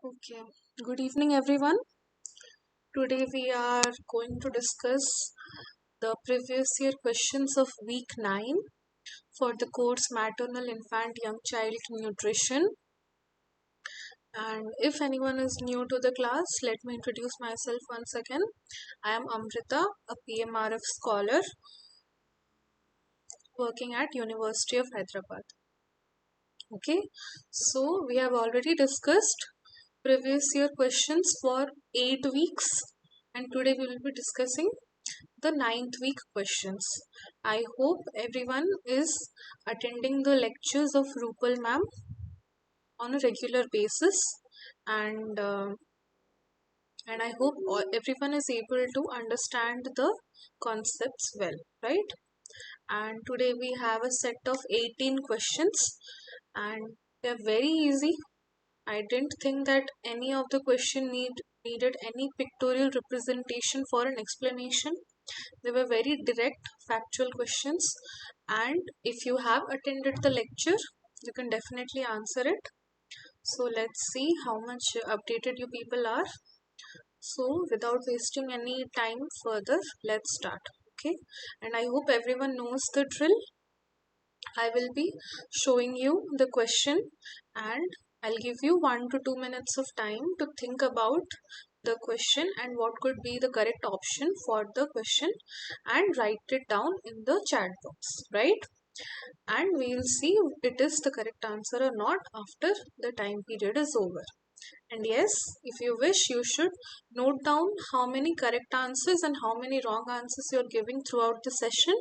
Okay, good evening, everyone. Today we are going to discuss the previous year questions of week 9 for the course Maternal Infant Young Child Nutrition. And if anyone is new to the class, let me introduce myself once again. I am Amrita, a PMRF scholar working at University of Hyderabad. Okay, so we have already discussed previous year questions for 8 weeks, and today we will be discussing the ninth week questions. I hope everyone is attending the lectures of Rupal ma'am on a regular basis, and I hope everyone is able to understand the concepts well, right? And today we have a set of 18 questions, and they are very easy. I didn't think that any of the question needed any pictorial representation for an explanation. They were very direct, factual questions, and if you have attended the lecture, you can definitely answer it. So let's see how much updated you people are. So without wasting any time further, let's start. Okay, and I hope everyone knows the drill. I will be showing you the question and I'll give you 1 to 2 minutes of time to think about the question and what could be the correct option for the question and write it down in the chat box, right? And we'll see if it is the correct answer or not after the time period is over. And yes, if you wish, you should note down how many correct answers and how many wrong answers you're giving throughout the session.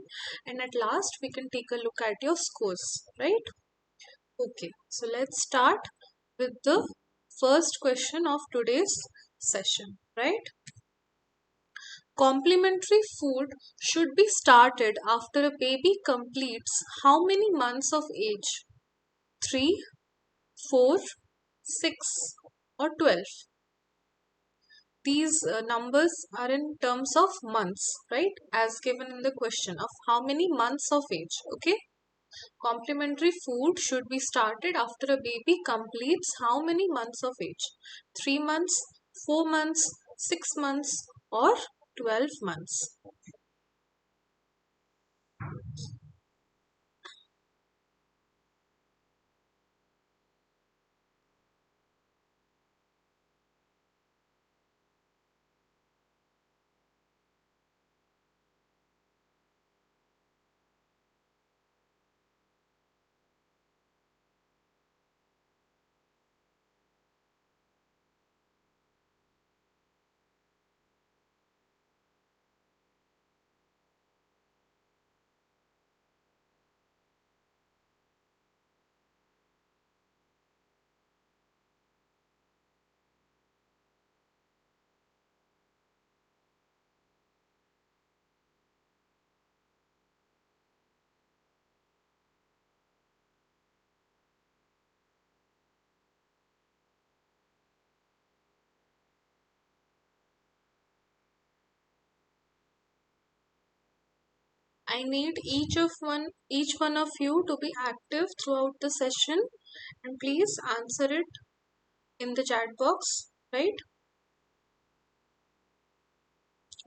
And at last, we can take a look at your scores, right? Okay, so let's start with the first question of today's session, right? Complementary food should be started after a baby completes how many months of age? 3, 4, 6, or 12? These numbers are in terms of months, right? As given in the question of how many months of age. Okay, complementary food should be started after a baby completes how many months of age? 3 months, 4 months, 6 months, or 12 months. I need each one of you to be active throughout the session and please answer it in the chat box, right?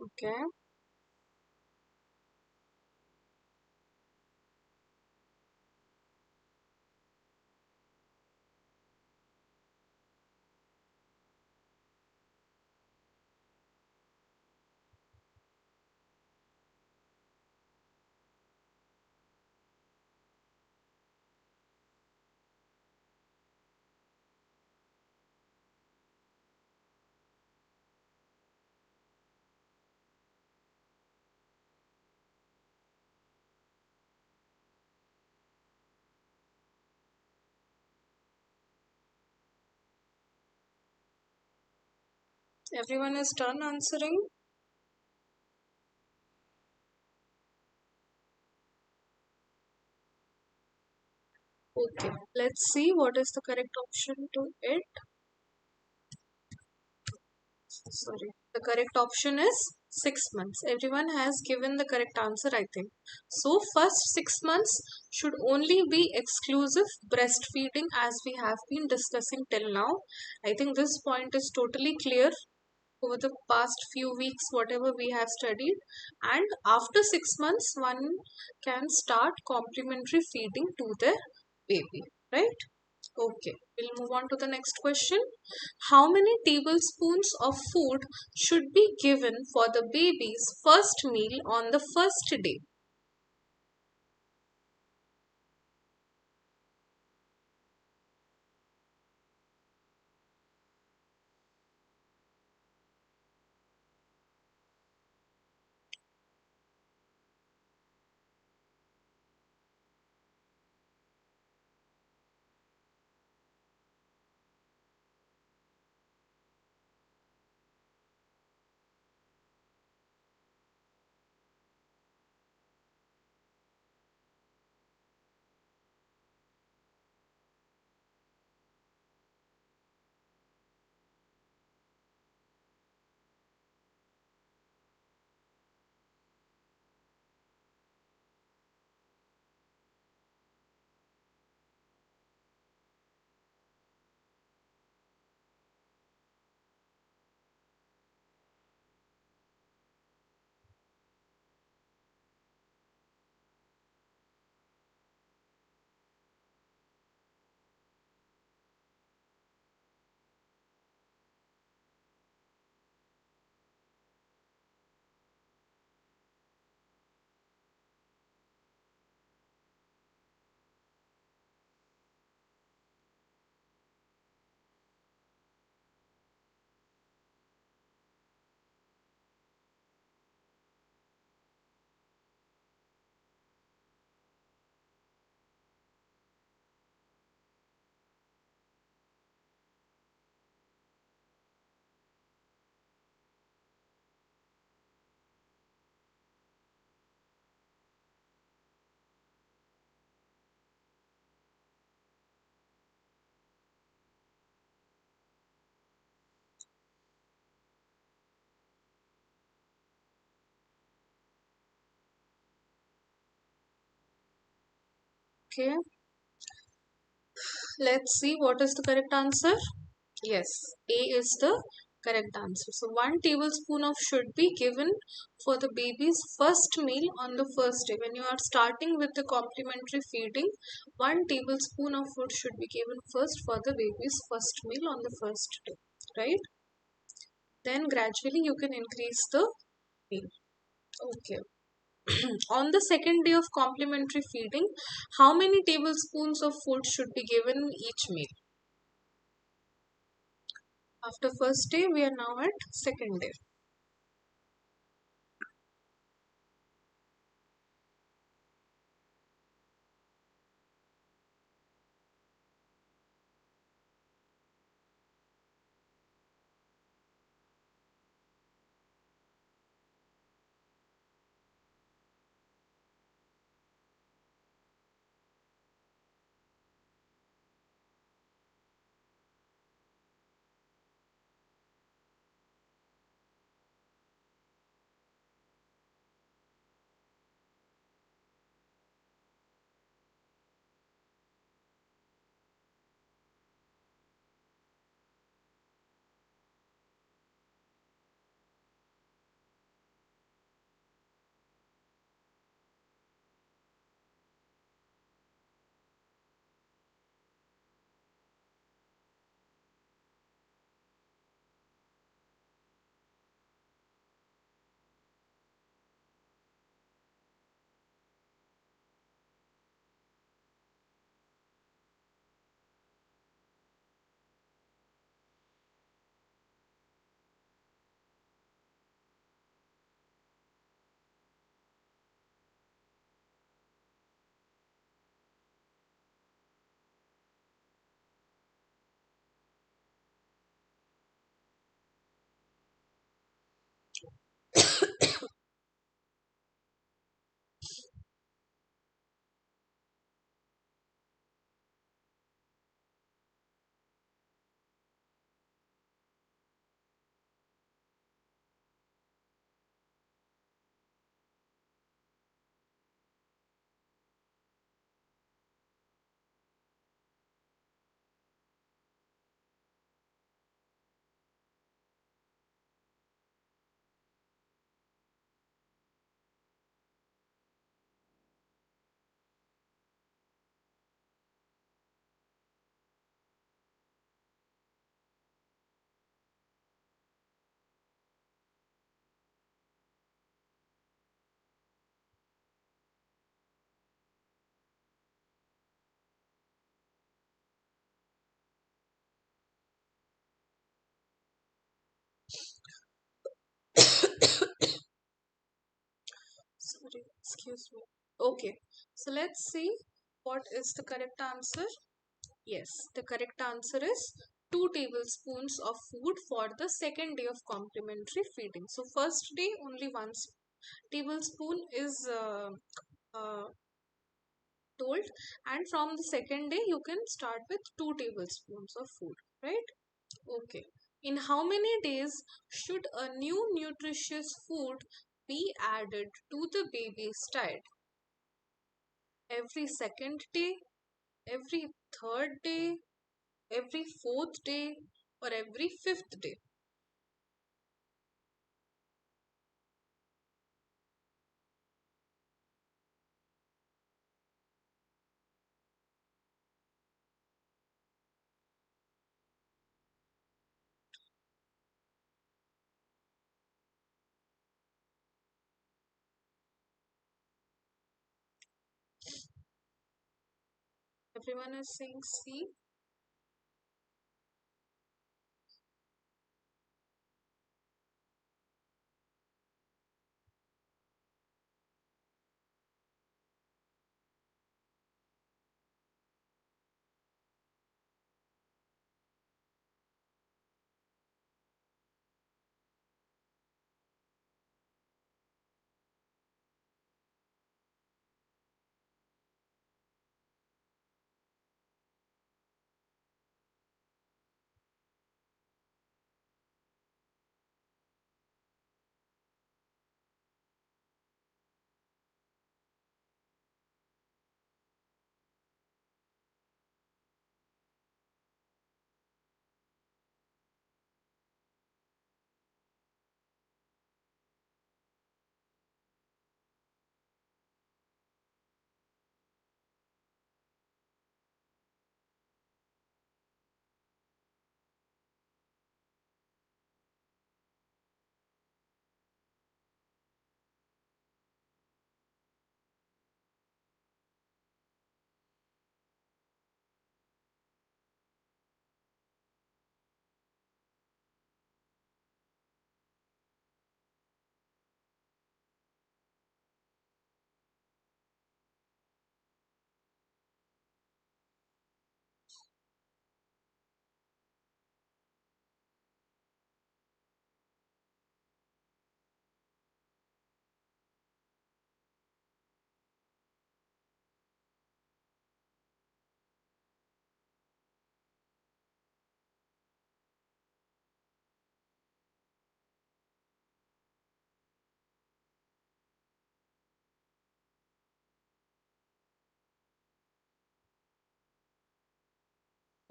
Okay. Everyone is done answering? Okay. Let's see what is the correct option to it. Sorry. The correct option is 6 months. Everyone has given the correct answer, I think. So, first 6 months should only be exclusive breastfeeding as we have been discussing till now. I think this point is totally clear over the past few weeks, whatever we have studied. And after 6 months, one can start complementary feeding to their baby, right? Okay, we'll move on to the next question. How many tablespoons of food should be given for the baby's first meal on the first day? Okay, let's see what is the correct answer. Yes, A is the correct answer. So, 1 tablespoon of should be given for the baby's first meal on the first day. When you are starting with the complementary feeding, 1 tablespoon of food should be given first for the baby's first meal on the first day, right? Then gradually you can increase the meal. Okay. On the second day of complementary feeding, how many tablespoons of food should be given each meal? After first day, we are now at second day. Sorry, excuse me. Okay, so let's see what is the correct answer. Yes, the correct answer is 2 tablespoons of food for the second day of complementary feeding. So, first day only one tablespoon is uh, told, and from the second day you can start with 2 tablespoons of food, right? Okay. In how many days should a new nutritious food be added to the baby's diet? Every second day, every third day, every fourth day, or every fifth day? Everyone is saying C.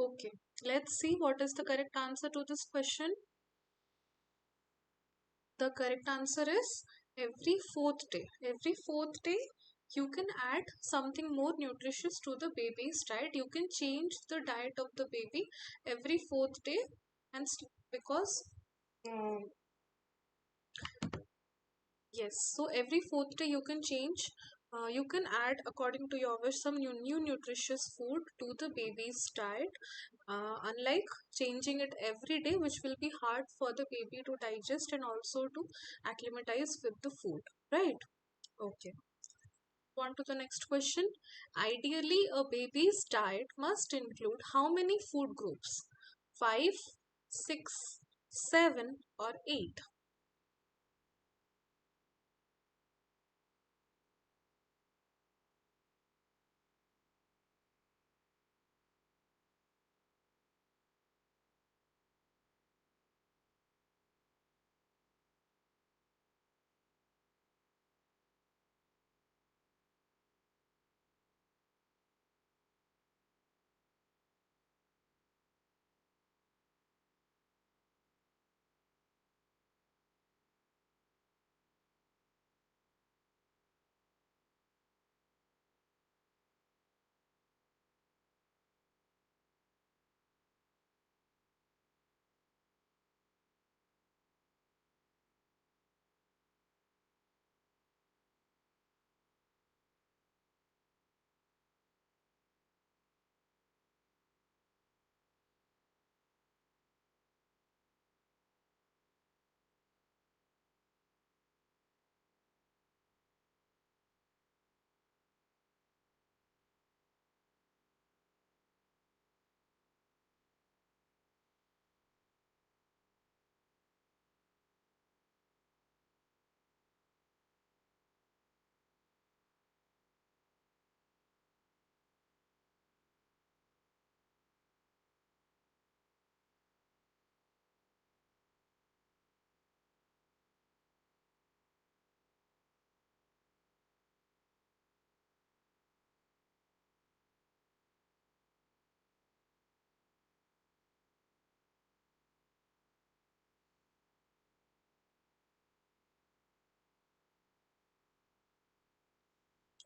Okay, let's see what is the correct answer to this question. The correct answer is every fourth day. Every fourth day, you can add something more nutritious to the baby's diet. You can change the diet of the baby every fourth day, and because yes, so every fourth day you can change. You can add according to your wish some new nutritious food to the baby's diet. Unlike changing it every day, which will be hard for the baby to digest and also to acclimatize with the food. Right? Okay. On to the next question. Ideally, a baby's diet must include how many food groups? Five, six, seven, or eight?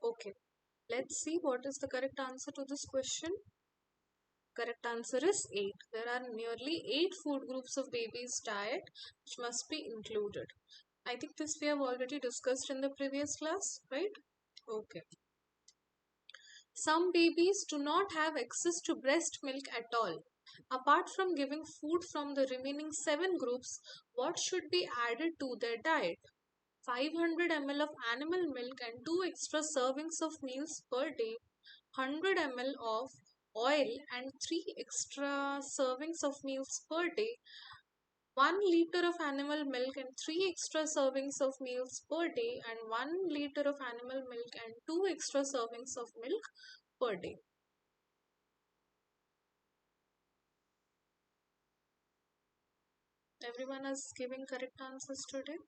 Okay, let's see what is the correct answer to this question. Correct answer is 8. There are nearly 8 food groups of babies' diet which must be included. I think this we have already discussed in the previous class, right? Okay. Some babies do not have access to breast milk at all. Apart from giving food from the remaining 7 groups, what should be added to their diet? 500 ml of animal milk and 2 extra servings of meals per day, 100 ml of oil and 3 extra servings of meals per day, 1 liter of animal milk and 3 extra servings of meals per day, and 1 liter of animal milk and 2 extra servings of milk per day. Everyone is giving correct answers today.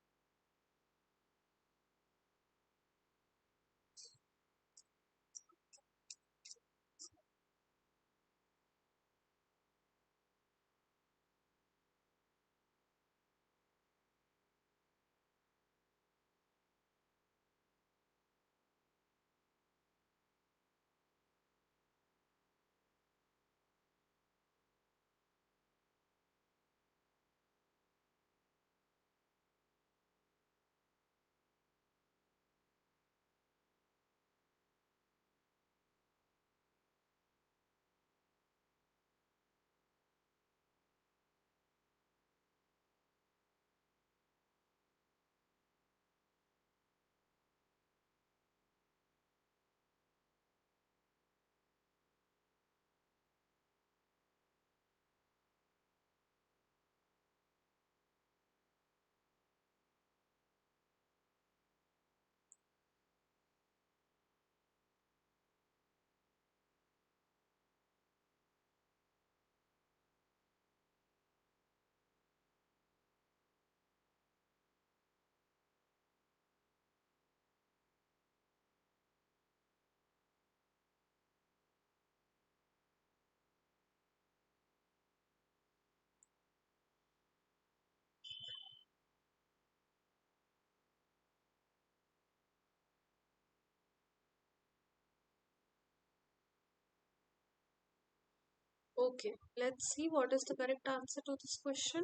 Okay, let's see what is the correct answer to this question.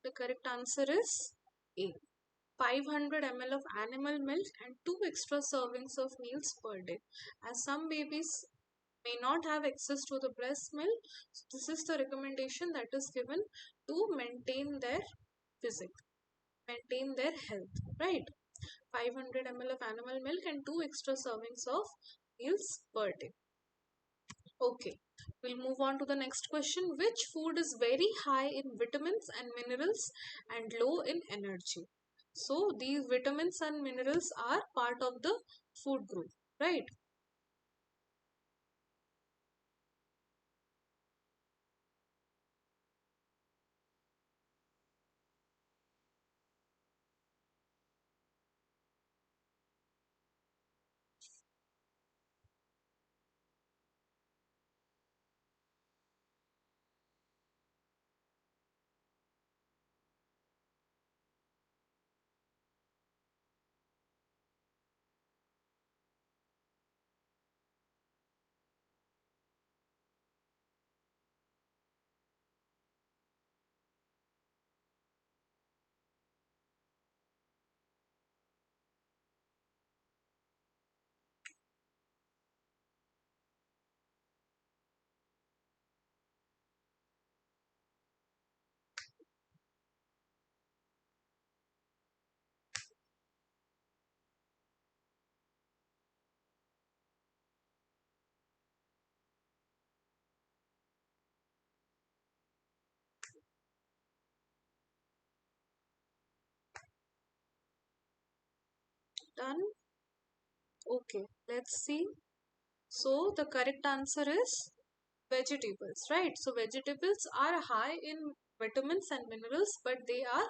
The correct answer is A. 500 ml of animal milk and 2 extra servings of meals per day. As some babies may not have access to the breast milk, so this is the recommendation that is given to maintain their physique, maintain their health, right? 500 ml of animal milk and 2 extra servings of meals per day. Okay, we'll move on to the next question. Which food is very high in vitamins and minerals and low in energy? So, these vitamins and minerals are part of the food group, right? Done? Okay, let's see. So, the correct answer is vegetables, right? So, vegetables are high in vitamins and minerals, but they are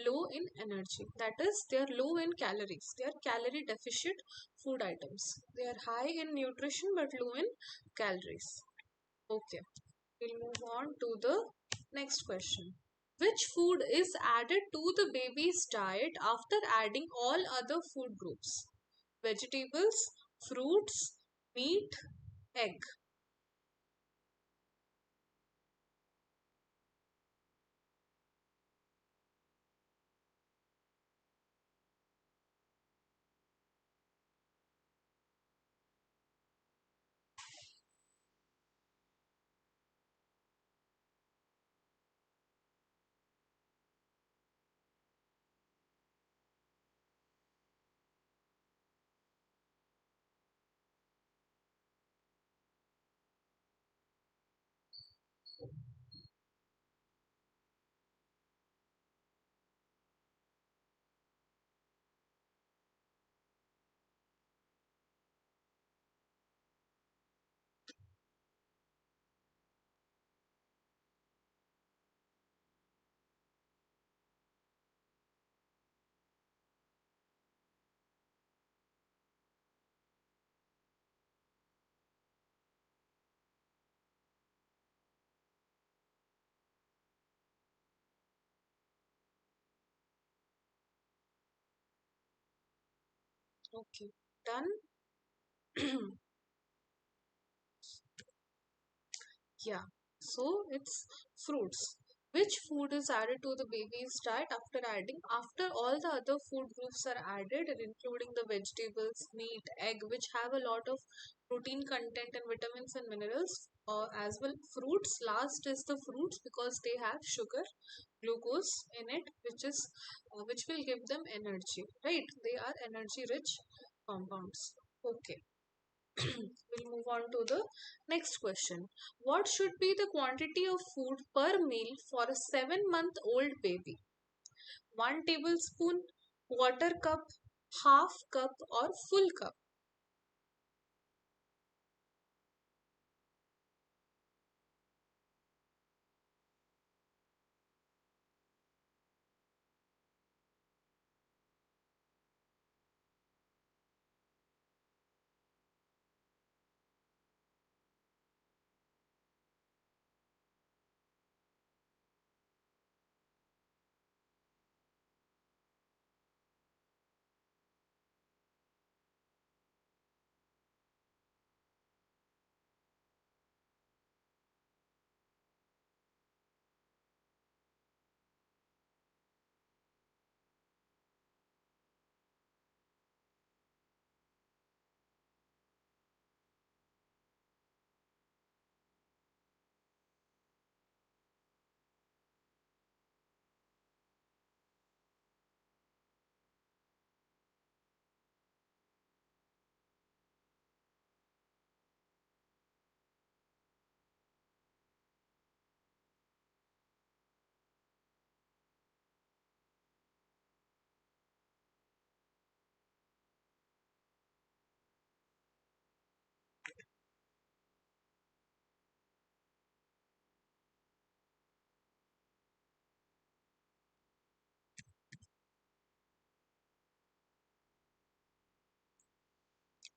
low in energy. That is, they are low in calories. They are calorie deficient food items. They are high in nutrition but low in calories. Okay, we'll move on to the next question. Which food is added to the baby's diet after adding all other food groups? vegetables, fruits, meat, egg. Okay, done. Yeah, so it's fruits. Which food is added to the baby's diet after all the other food groups are added, including the vegetables, meat, egg, which have a lot of protein content and vitamins and minerals, as well fruits. Last is the fruits because they have sugar, glucose in it, which will give them energy. Right? They are energy rich compounds. Okay. We'll move on to the next question. What should be the quantity of food per meal for a 7-month-old baby? 1 tablespoon, quarter cup, half cup, or full cup?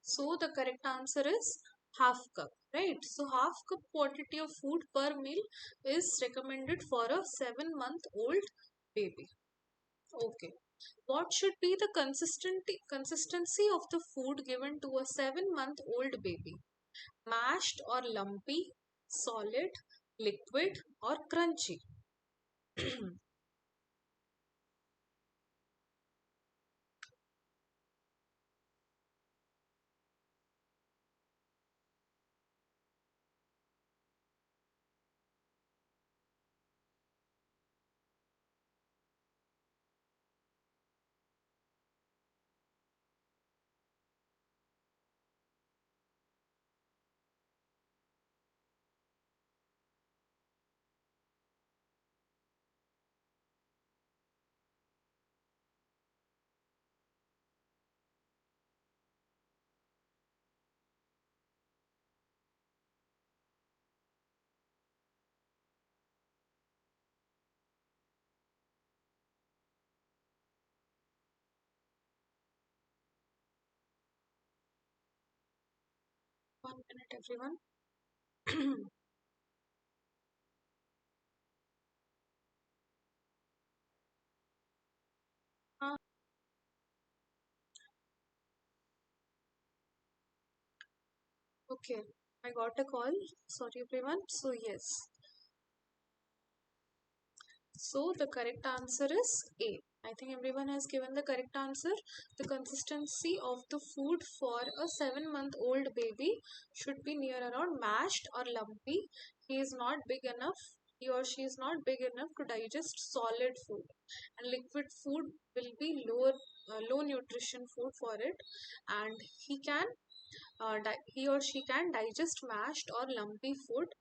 So the correct answer is half cup, right? So half cup quantity of food per meal is recommended for a 7-month-old baby. Okay. What should be the consistency of the food given to a 7-month-old baby? Mashed or lumpy, solid, liquid, or crunchy? 1 minute, everyone. Uh, Okay, I got a call. Sorry, everyone. So, yes. So, the correct answer is A. I think everyone has given the correct answer. The consistency of the food for a 7-month-old baby should be near around mashed or lumpy. He is not big enough. He or she is not big enough to digest solid food, and liquid food will be low nutrition food for it, and he or she can digest mashed or lumpy food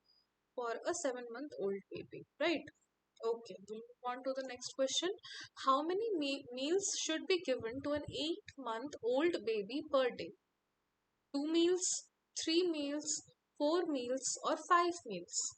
for a 7-month-old baby, right? Okay, we'll move on to the next question. How many meals should be given to an 8-month-old baby per day? 2 meals, 3 meals, 4 meals, or 5 meals?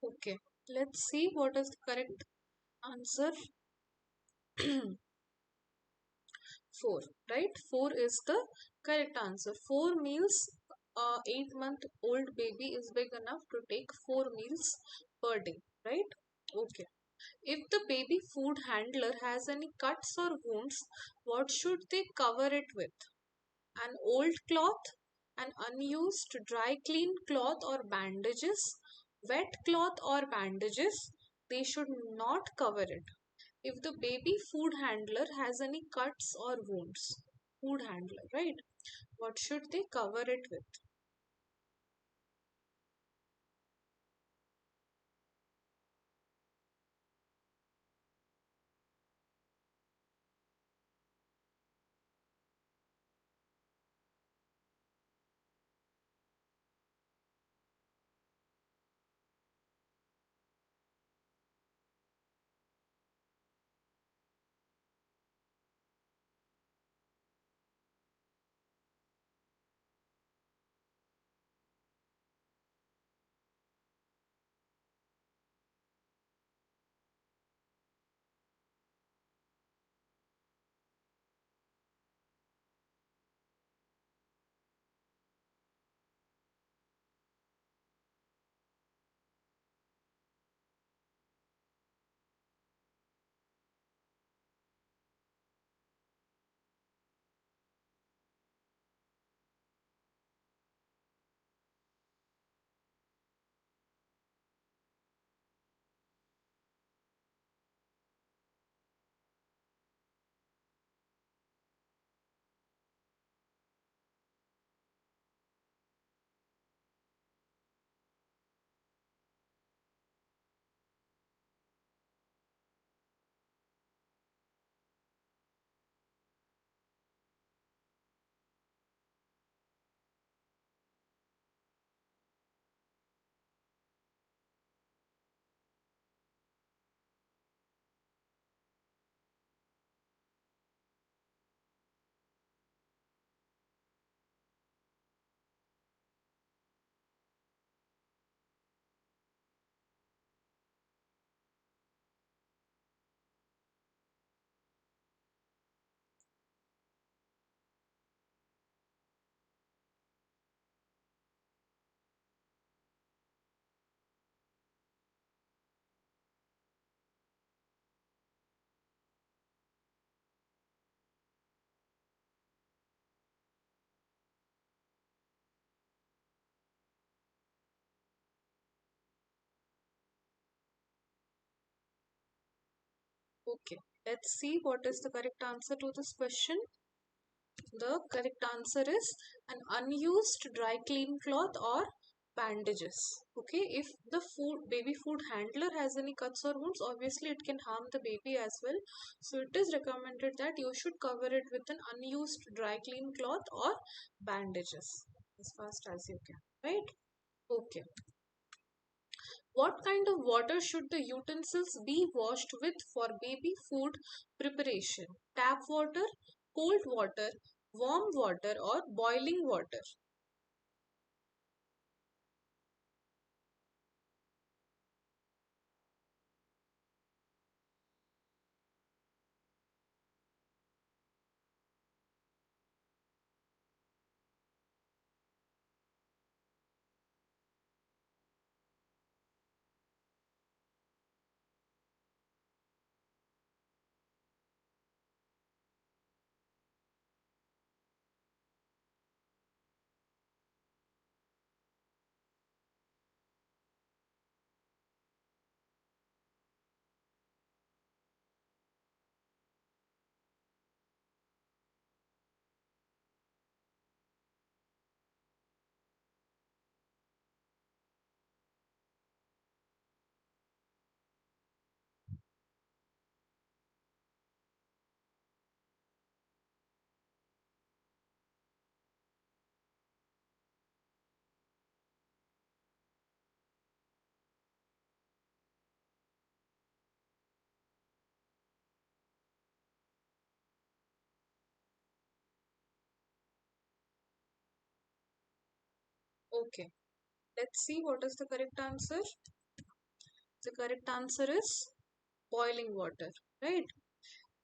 Okay, let's see what is the correct answer. 4, right? 4 is the correct answer. 4 meals, 8-month-old baby is big enough to take 4 meals per day, right? Okay. If the baby food handler has any cuts or wounds, what should they cover it with? An old cloth, an unused dry clean cloth or bandages, wet cloth or bandages? They should not cover it. If the baby food handler has any cuts or wounds, food handler, right? What should they cover it with? Okay, let's see what is the correct answer to this question. The correct answer is an unused dry clean cloth or bandages. Okay, if the baby food handler has any cuts or wounds, obviously it can harm the baby as well. So it is recommended that you should cover it with an unused dry clean cloth or bandages as fast as you can. Right? Okay. What kind of water should the utensils be washed with for baby food preparation? Tap water, cold water, warm water, or boiling water? Okay, let's see what is the correct answer. The correct answer is boiling water, right?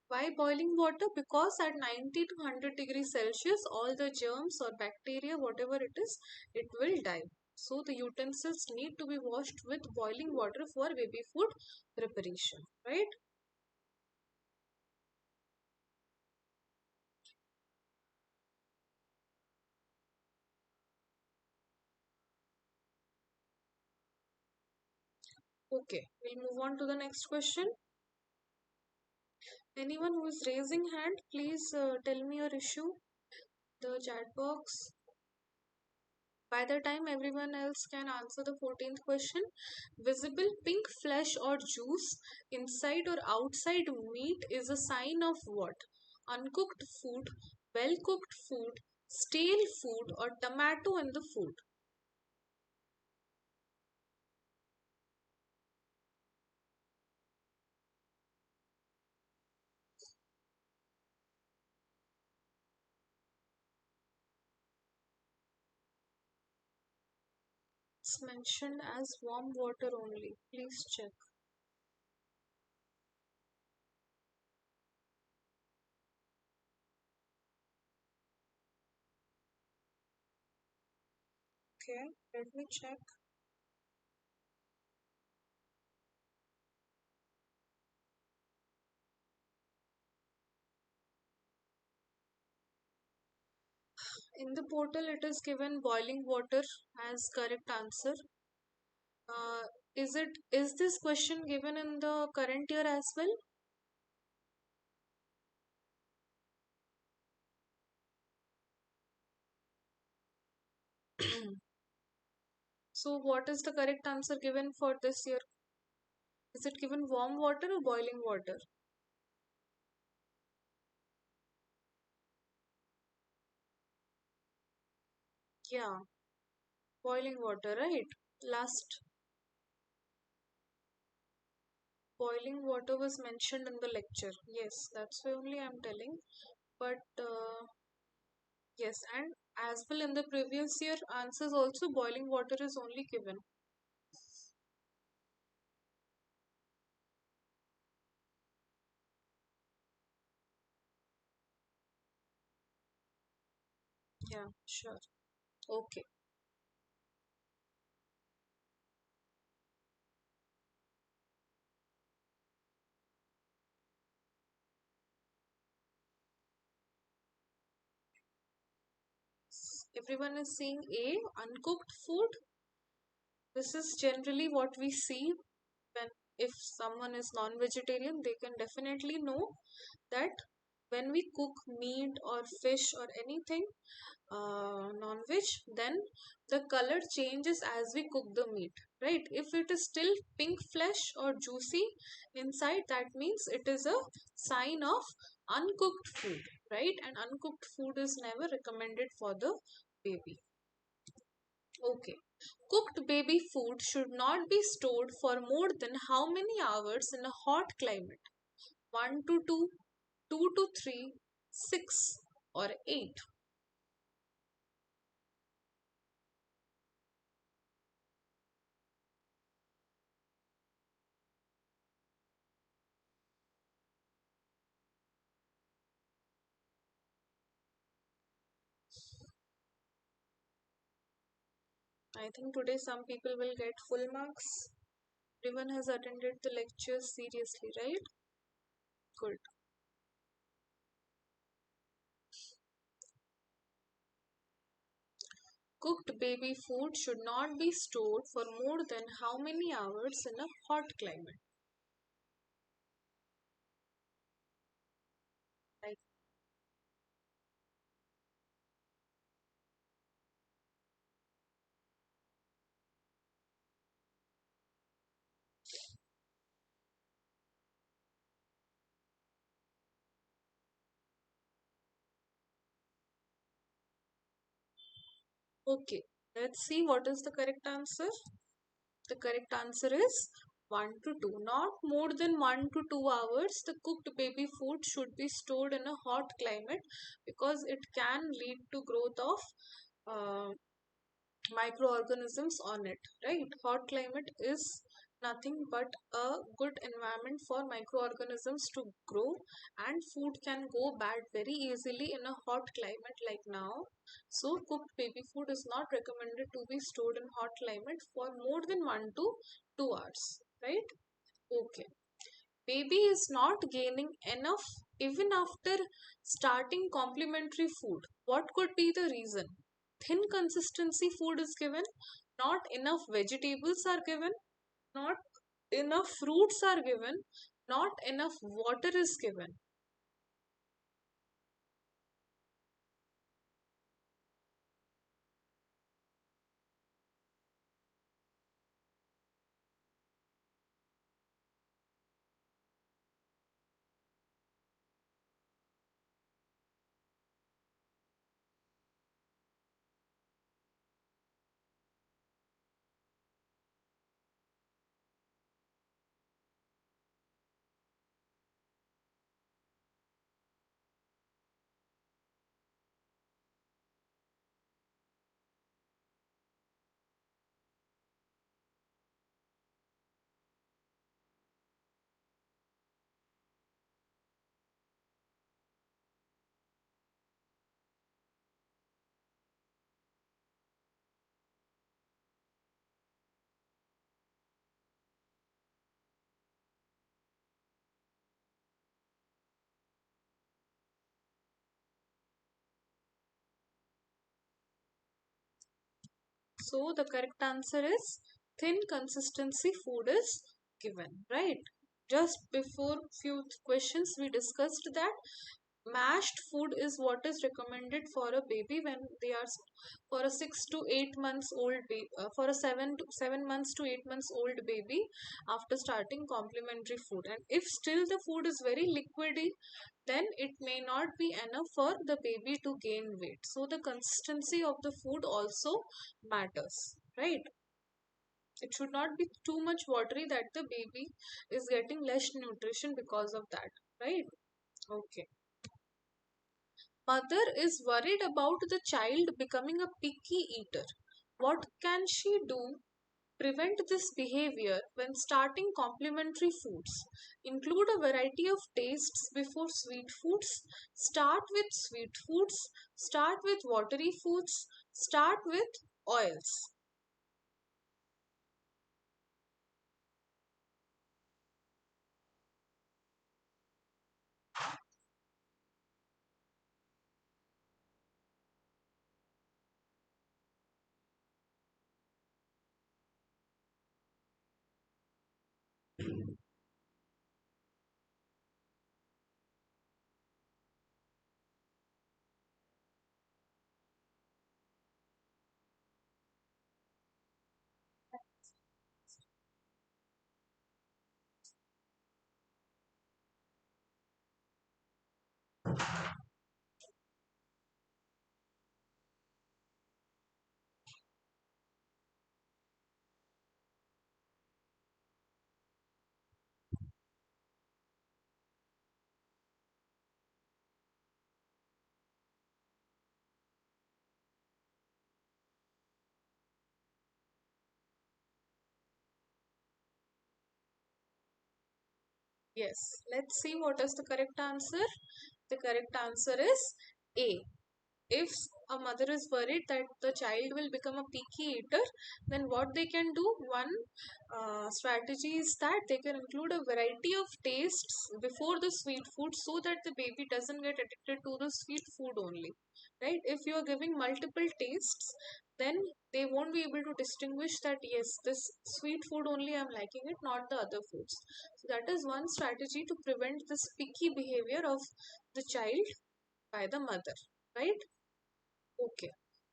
Why boiling water? Because at 90 to 100 degrees Celsius, all the germs or bacteria, whatever it is, it will die. So the utensils need to be washed with boiling water for baby food preparation, right? Okay, we'll move on to the next question. Anyone who is raising hand, please tell me your issue. The chat box. By the time everyone else can answer the 14th question, visible pink flesh or juice inside or outside meat is a sign of what? Uncooked food, well cooked food, stale food, or tomato in the food. It's mentioned as warm water only. Please check. Okay, let me check. In the portal, it is given boiling water as correct answer. Uh, is this question given in the current year as well? So what is the correct answer given for this year? Is it given warm water or boiling water? Yeah, boiling water, right? Last boiling water was mentioned in the lecture. Yes, that's why only I'm telling. But yes, and as well in the previous year answers also boiling water is only given. Yeah, sure. Okay. Everyone is seeing A, uncooked food. This is generally what we see when if someone is non-vegetarian, they can definitely know that when we cook meat or fish or anything non-veg, then the color changes as we cook the meat, right? If it is still pink flesh or juicy inside, that means it is a sign of uncooked food, right? And uncooked food is never recommended for the baby. Okay. Cooked baby food should not be stored for more than how many hours in a hot climate? 1 to 2, 2 to 3, 6 or 8. I think today some people will get full marks. Everyone has attended the lecture seriously, right? Good. Cooked baby food should not be stored for more than how many hours in a hot climate? Like, okay, let's see what is the correct answer. The correct answer is 1 to 2. Not more than 1 to 2 hours. The cooked baby food should be stored in a hot climate because it can lead to growth of uh, microorganisms on it, right? Hot climate is nothing but a good environment for microorganisms to grow, and food can go bad very easily in a hot climate like now. So cooked baby food is not recommended to be stored in hot climate for more than 1 to 2 hours, right? Okay. Baby is not gaining enough even after starting complementary food. What could be the reason? Thin consistency food is given, not enough vegetables are given, not enough fruits are given, not enough water is given. So the correct answer is thin consistency food is given, right? Just before few questions we discussed that mashed food is what is recommended for a baby when they are for a 6 to 8 months old baby, for a 7 months to 8 months old baby after starting complementary food. And if still the food is very liquidy, then it may not be enough for the baby to gain weight. So the consistency of the food also matters, right? It should not be too much watery that the baby is getting less nutrition because of that, right? Okay. Mother is worried about the child becoming a picky eater. What can she do prevent this behavior when starting complementary foods? Include a variety of tastes before sweet foods. Start with sweet foods. Start with watery foods. Start with oils. Yes. Let's see what is the correct answer. The correct answer is A. If a mother is worried that the child will become a picky eater, then what they can do, one strategy is that they can include a variety of tastes before the sweet food so that the baby doesn't get addicted to the sweet food only, right? If you are giving multiple tastes, then they won't be able to distinguish that yes, this sweet food only I'm liking it, not the other foods. So that is one strategy to prevent this picky behavior of the child by the mother, right? Okay,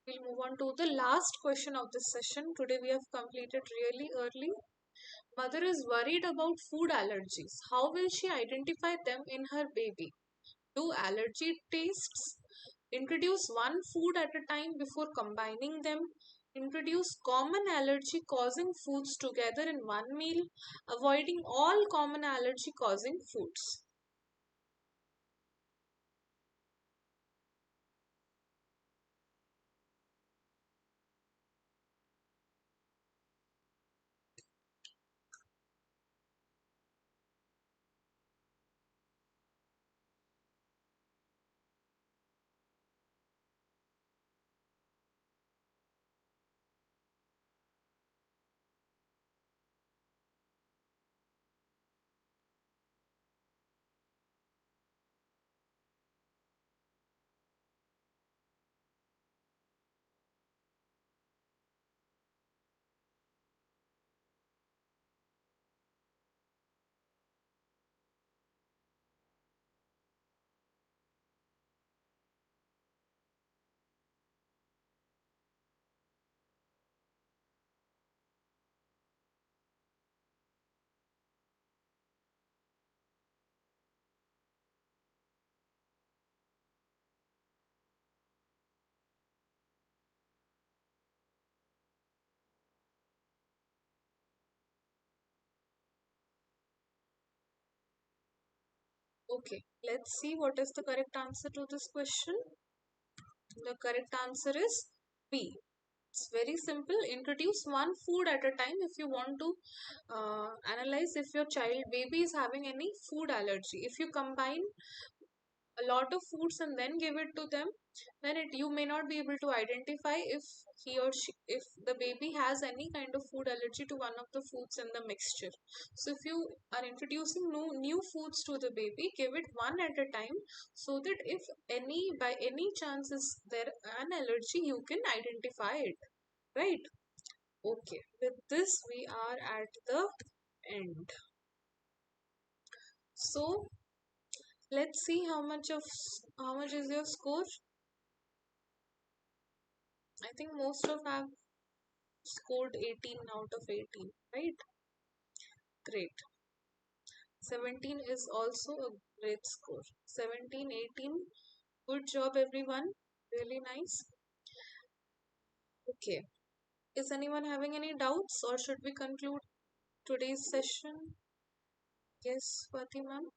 we'll move on to the last question of this session. Today we have completed really early. Mother is worried about food allergies. How will she identify them in her baby? Do allergy tastes? Introduce one food at a time before combining them. Introduce common allergy causing foods together in one meal, avoiding all common allergy causing foods. Okay, let's see what is the correct answer to this question. The correct answer is B. It's very simple. Introduce one food at a time if you want to analyze if your child baby is having any food allergy. If you combine a lot of foods and then give it to them, then you may not be able to identify if he or she, if the baby has any kind of food allergy to one of the foods in the mixture. So if you are introducing new foods to the baby, give it one at a time so that if any by any chance is there an allergy, you can identify it, right? Okay, with this we are at the end. So let's see how much is your score. I think most of have scored 18 out of 18, right? Great. 17 is also a great score. 17, 18. Good job, everyone. Really nice. Okay. Is anyone having any doubts or should we conclude today's session? Yes, Swati ma'am.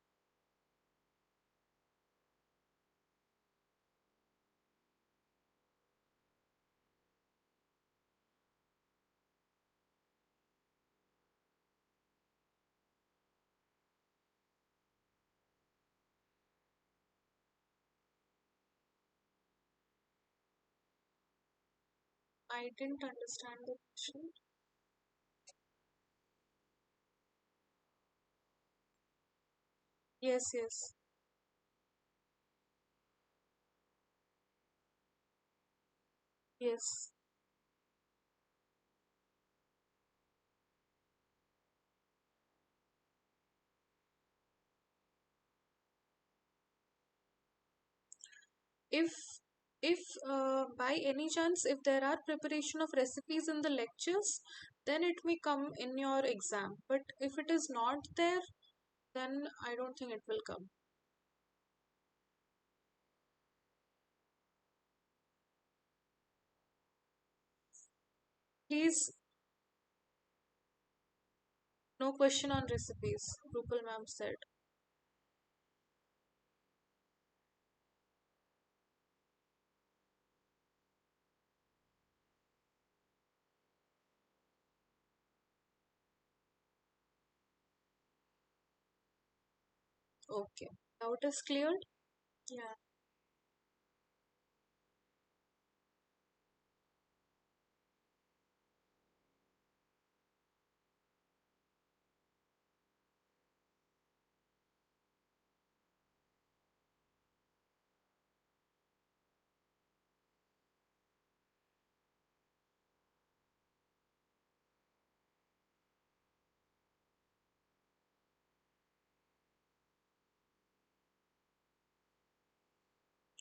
I didn't understand the question. Yes, yes, yes. If by any chance if there are preparation of recipes in the lectures, then it may come in your exam. But if it is not there, then I don't think it will come. Please, no question on recipes, Rupal ma'am said. Okay. Doubt is cleared? Yeah.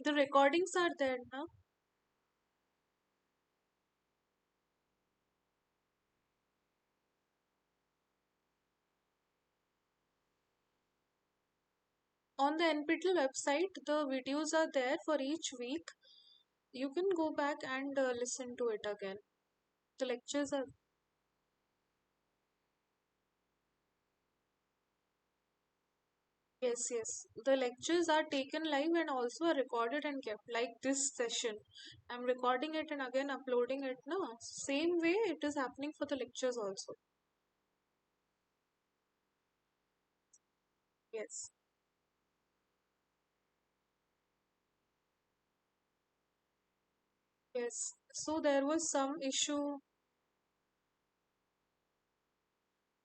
The recordings are there now. On the NPTEL website, the videos are there for each week. You can go back and listen to it again. The lectures are, yes, yes. The lectures are taken live and also are recorded and kept, like this session. I'm recording it and again uploading it now. Same way it is happening for the lectures also. Yes. Yes. So there was some issue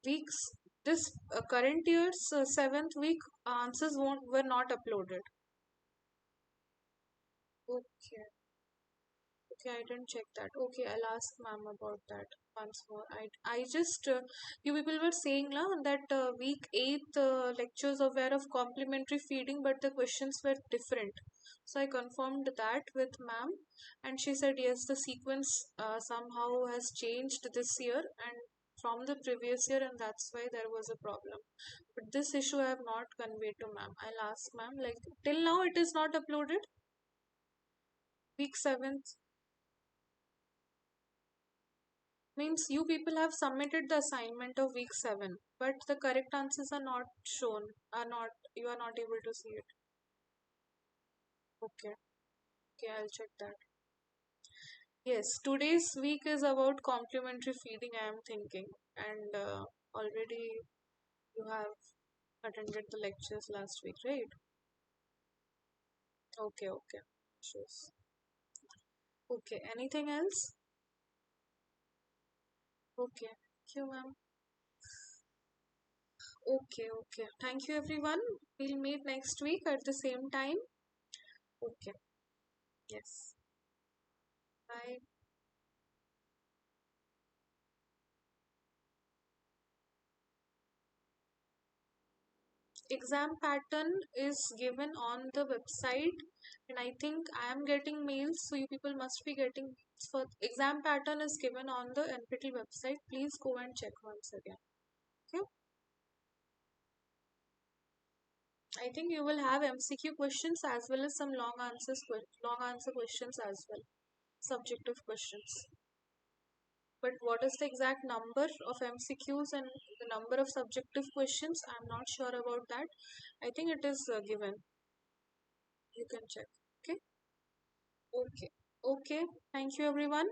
weeks. This current year's seventh week answers were not uploaded. Okay. Okay, I didn't check that. Okay, I'll ask ma'am about that once more. I just, you people were saying la, that week 8 lectures are aware of complementary feeding, but the questions were different. So I confirmed that with ma'am, and she said yes, the sequence somehow has changed this year and from the previous year, and that's why there was a problem. But this issue I have not conveyed to ma'am. I'll ask ma'am. Like till now, it is not uploaded. Week 7th means you people have submitted the assignment of week 7, but the correct answers are not shown, are not, you are not able to see it. Okay, okay, I'll check that. Yes, today's week is about complementary feeding, I am thinking, and already you have attended the lectures last week, right? Okay, okay. Sure. Okay, anything else? Okay, thank you, ma'am. Okay, okay. Thank you, everyone. We'll meet next week at the same time. Okay, yes. Bye. Exam pattern is given on the website, and I think I am getting mails, so you people must be getting mails. For exam pattern is given on the NPTEL website. Please go and check once again. Okay. I think you will have MCQ questions as well as some long answer questions as well, subjective questions. But what is the exact number of MCQs and the number of subjective questions? I'm not sure about that. I think it is given. You can check. Okay. Okay. Okay. Thank you, everyone.